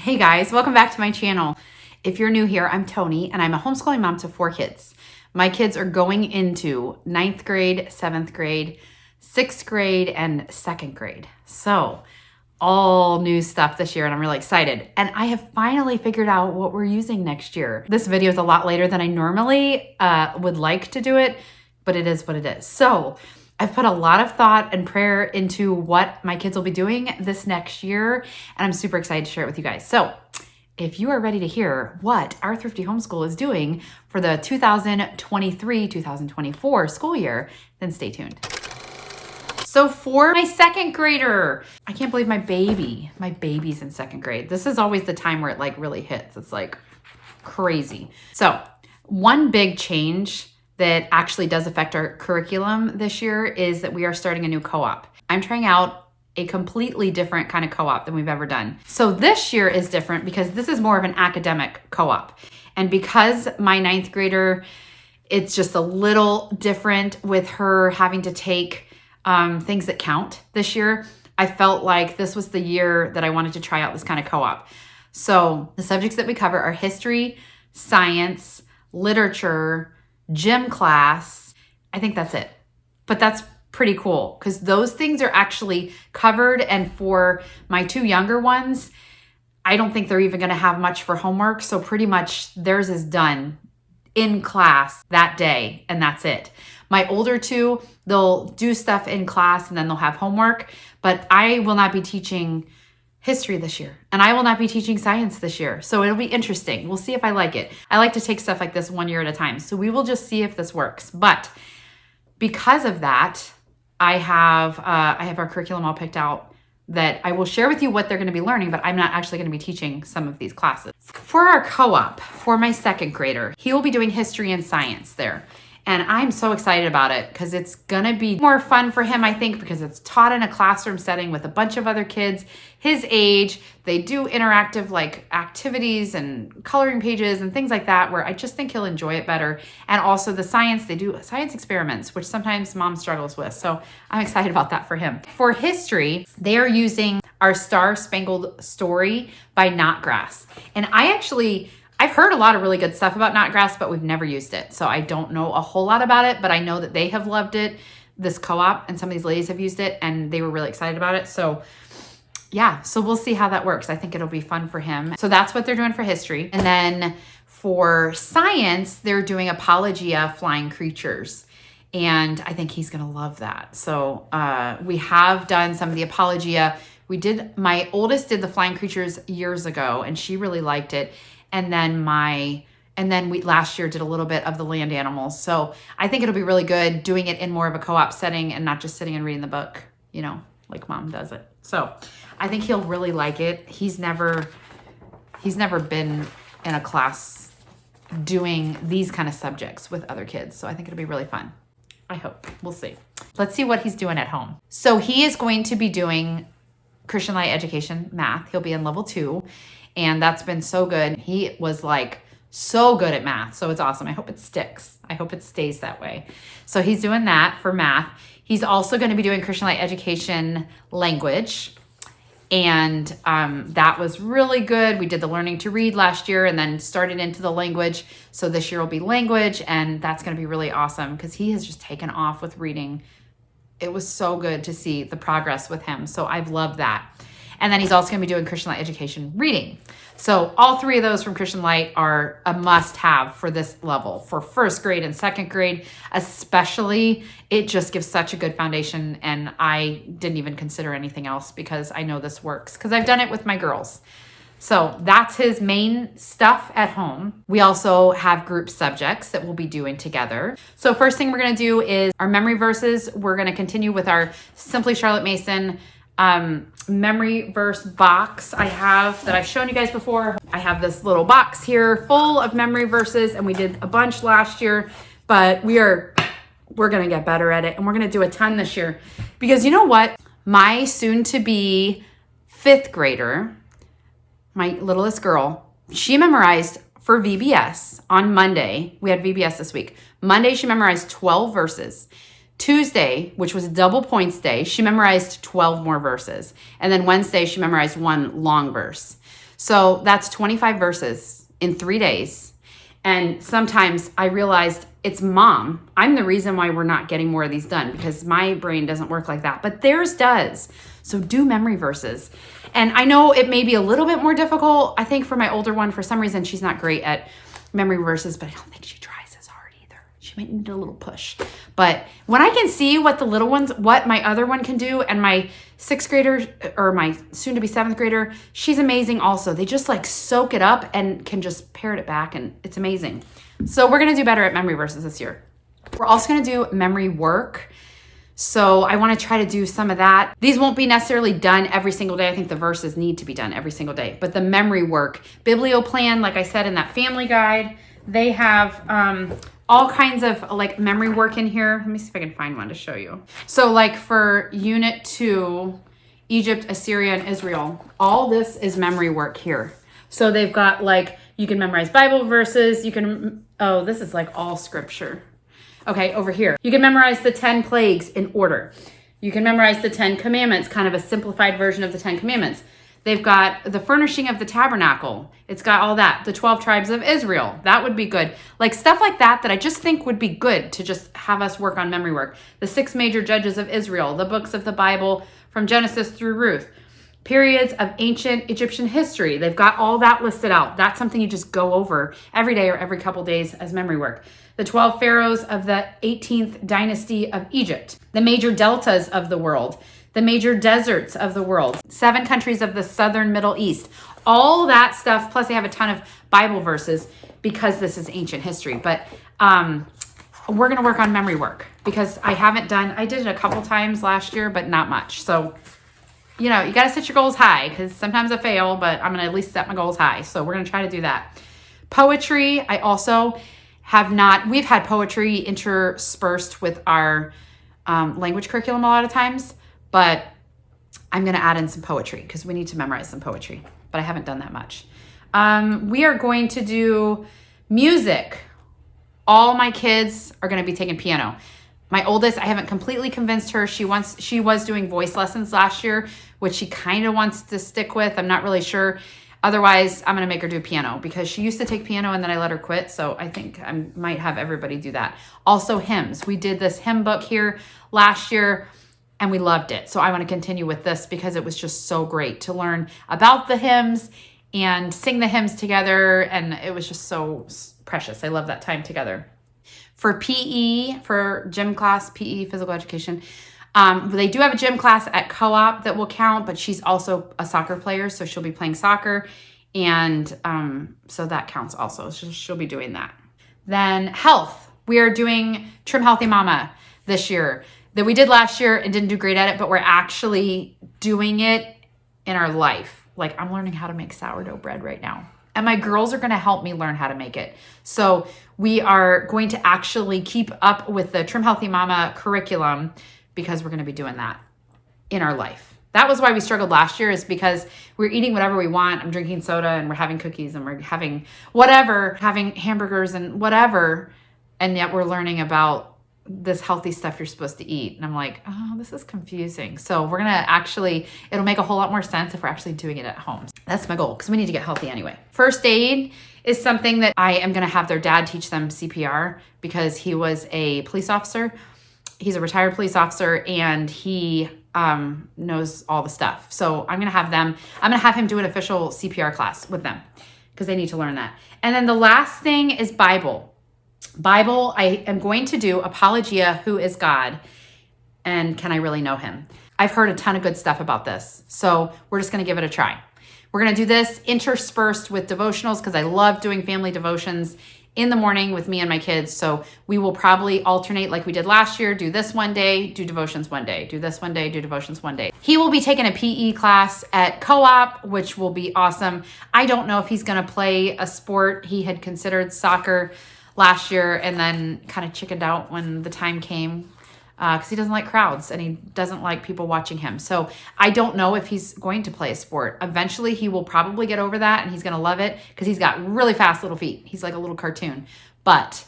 Hey guys, welcome back to my channel. If you're new here, I'm Toni and I'm a homeschooling mom to 4 kids. My kids are going into 9th grade, 7th grade, 6th grade, and 2nd grade. So all new stuff this year and I'm really excited. And I have finally figured out what we're using next year. This video is a lot later than I normally would like to do it, but it is what it is. So I've put a lot of thought and prayer into what my kids will be doing this next year, and I'm super excited to share it with you guys. So if you are ready to hear what our Thrifty Homeschool is doing for the 2023-2024 school year, then stay tuned. So for my 2nd grader, I can't believe my baby's in 2nd grade. This is always the time where it like really hits. It's like crazy. So one big change that actually does affect our curriculum this year is that we are starting a new co-op. I'm trying out a completely different kind of co-op than we've ever done. So this year is different because this is more of an academic co-op. And because my 9th grader, it's just a little different with her having to take things that count this year. I felt like this was the year that I wanted to try out this kind of co-op. So the subjects that we cover are history, science, literature, gym class. I think that's it. But that's pretty cool because those things are actually covered. And for my 2 younger ones, I don't think they're even going to have much for homework. So pretty much theirs is done in class that day and that's it. My older 2, they'll do stuff in class and then they'll have homework, but I will not be teaching history this year and I will not be teaching science this year. So it'll be interesting. We'll see if I like it. I like to take stuff like this 1 year at a time. So we will just see if this works. But because of that, I have our curriculum all picked out that I will share with you what they're going to be learning, but I'm not actually going to be teaching some of these classes. For our co-op, for my 2nd grader, he will be doing history and science there. And I'm so excited about it because it's going to be more fun for him, I think, because it's taught in a classroom setting with a bunch of other kids his age. They do interactive like activities and coloring pages and things like that where I just think he'll enjoy it better. And also the science, they do science experiments, which sometimes mom struggles with. So I'm excited about that for him. For history, they are using our Star Spangled Story by Knotgrass. And I've heard a lot of really good stuff about Knotgrass, but we've never used it. So I don't know a whole lot about it, but I know that they have loved it, this co-op, and some of these ladies have used it and they were really excited about it. So yeah, so we'll see how that works. I think it'll be fun for him. So that's what they're doing for history. And then for science, they're doing Apologia Flying Creatures. And I think he's gonna love that. So we have done some of the Apologia. My oldest did the Flying Creatures years ago and she really liked it. And then we last year did a little bit of the land animals. So I think it'll be really good doing it in more of a co-op setting and not just sitting and reading the book, you know, like mom does it. So I think he'll really like it. He's never been in a class doing these kind of subjects with other kids. So I think it'll be really fun. I hope. We'll see. Let's see what he's doing at home. So he is going to be doing Christian Light Education math. He'll be in level 2. And that's been so good. He was like so good at math. So it's awesome. I hope it sticks. I hope it stays that way. So he's doing that for math. He's also going to be doing Christian Light Education language. And that was really good. We did the learning to read last year and then started into the language. So this year will be language. And that's going to be really awesome because he has just taken off with reading. It was so good to see the progress with him. So I've loved that. And then he's also going to be doing Christian Light Education reading. So all 3 of those from Christian Light are a must-have for this level. For 1st grade and 2nd grade, especially, it just gives such a good foundation. And I didn't even consider anything else because I know this works because I've done it with my girls. So that's his main stuff at home. We also have group subjects that we'll be doing together. So first thing we're going to do is our memory verses. We're going to continue with our Simply Charlotte Mason memory verse box that I've shown you guys before. I have this little box here full of memory verses and we did a bunch last year, but we're going to get better at it and we're going to do a ton this year because you know what? My soon to be 5th grader, my littlest girl, she memorized for VBS on Monday. We had VBS this week. Monday, she memorized 12 verses. Tuesday, which was double points day, she memorized 12 more verses. And then Wednesday, she memorized 1 long verse. So that's 25 verses in 3 days. And sometimes I realized it's Mom. I'm the reason why we're not getting more of these done, because my brain doesn't work like that, but theirs does. So do memory verses. And I know it may be a little bit more difficult. I think for my older one, for some reason, she's not great at memory verses, but I don't think she tries as hard either. She might need a little push. But when I can see what the little ones, what my other one can do, and my 6th grader, or my soon to be 7th grader, she's amazing also. They just like soak it up and can just parrot it back, and it's amazing. So we're going to do better at memory verses this year. We're also going to do memory work. So I want to try to do some of that. These won't be necessarily done every single day. I think the verses need to be done every single day. But the memory work, Biblioplan, like I said in that family guide, they have all kinds of like memory work in here. Let me see if I can find one to show you. So like for Unit 2, Egypt, Assyria, and Israel, all this is memory work here. So they've got like, you can memorize Bible verses. You can, oh, this is like all scripture. Okay, over here. You can memorize the 10 plagues in order. You can memorize the 10 commandments, kind of a simplified version of the 10 commandments. They've got the furnishing of the tabernacle. It's got all that. The 12 tribes of Israel. That would be good. Like stuff like that I just think would be good to just have us work on memory work. The 6 major judges of Israel. The books of the Bible from Genesis through Ruth. Periods of ancient Egyptian history. They've got all that listed out. That's something you just go over every day or every couple days as memory work. The 12 pharaohs of the 18th dynasty of Egypt. The major deltas of the world. The major deserts of the world. 7 countries of the southern Middle East. All that stuff. Plus they have a ton of Bible verses because this is ancient history. But we're going to work on memory work because I did it a couple times last year, but not much. So, you know, you got to set your goals high because sometimes I fail, but I'm going to at least set my goals high. So we're going to try to do that. Poetry, I also we've had poetry interspersed with our language curriculum a lot of times, but I'm going to add in some poetry because we need to memorize some poetry, but I haven't done that much. We are going to do music. All my kids are going to be taking piano. My oldest, I haven't completely convinced her. She was doing voice lessons last year, which she kind of wants to stick with. I'm not really sure. Otherwise, I'm going to make her do piano because she used to take piano and then I let her quit. So I think I might have everybody do that. Also hymns. We did this hymn book here last year and we loved it. So I want to continue with this because it was just so great to learn about the hymns and sing the hymns together. And it was just so precious. I love that time together. For PE, for gym class, PE, physical education, they do have a gym class at co-op that will count, but she's also a soccer player, so she'll be playing soccer, and so that counts also. She'll be doing that. Then health. We are doing Trim Healthy Mama this year that we did last year and didn't do great at it, but we're actually doing it in our life. Like I'm learning how to make sourdough bread right now. And my girls are going to help me learn how to make it. So we are going to actually keep up with the Trim Healthy Mama curriculum because we're going to be doing that in our life. That was why we struggled last year, is because we're eating whatever we want. I'm drinking soda and we're having cookies and we're having whatever, having hamburgers and whatever. And yet we're learning about this healthy stuff you're supposed to eat. And I'm like, oh, this is confusing. So we're going to it'll make a whole lot more sense if we're actually doing it at home. That's my goal because we need to get healthy anyway. First aid is something that I am going to have their dad teach them CPR because he was a police officer. He's a retired police officer and he knows all the stuff. So I'm going to have him do an official CPR class with them because they need to learn that. And then the last thing is Bible. I am going to do Apologia, Who is God? And Can I Really Know Him? I've heard a ton of good stuff about this. So we're just going to give it a try. We're going to do this interspersed with devotionals because I love doing family devotions in the morning with me and my kids. So we will probably alternate like we did last year. Do this one day, do devotions one day. Do this one day, do devotions one day. He will be taking a PE class at co-op, which will be awesome. I don't know if he's going to play a sport. He had considered soccer last year and then kind of chickened out when the time came because he doesn't like crowds and he doesn't like people watching him. So I don't know if he's going to play a sport. Eventually he will probably get over that and he's going to love it because he's got really fast little feet. He's like a little cartoon, but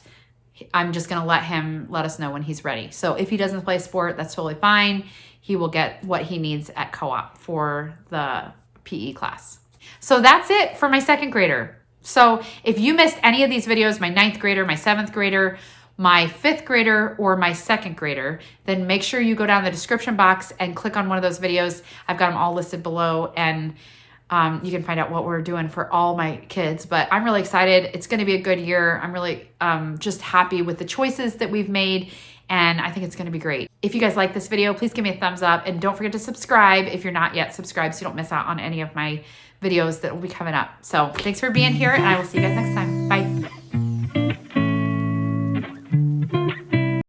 I'm just going to let us know when he's ready. So if he doesn't play a sport, that's totally fine. He will get what he needs at co-op for the PE class. So that's it for my second grader. So if you missed any of these videos, my 9th grader, my 7th grader, my 5th grader, or my 2nd grader, then make sure you go down the description box and click on one of those videos. I've got them all listed below, and you can find out what we're doing for all my kids. But I'm really excited. It's going to be a good year. I'm really just happy with the choices that we've made, and I think it's going to be great. If you guys like this video, please give me a thumbs up, and don't forget to subscribe if you're not yet subscribed so you don't miss out on any of my videos that will be coming up. So thanks for being here, and I will see you guys next time.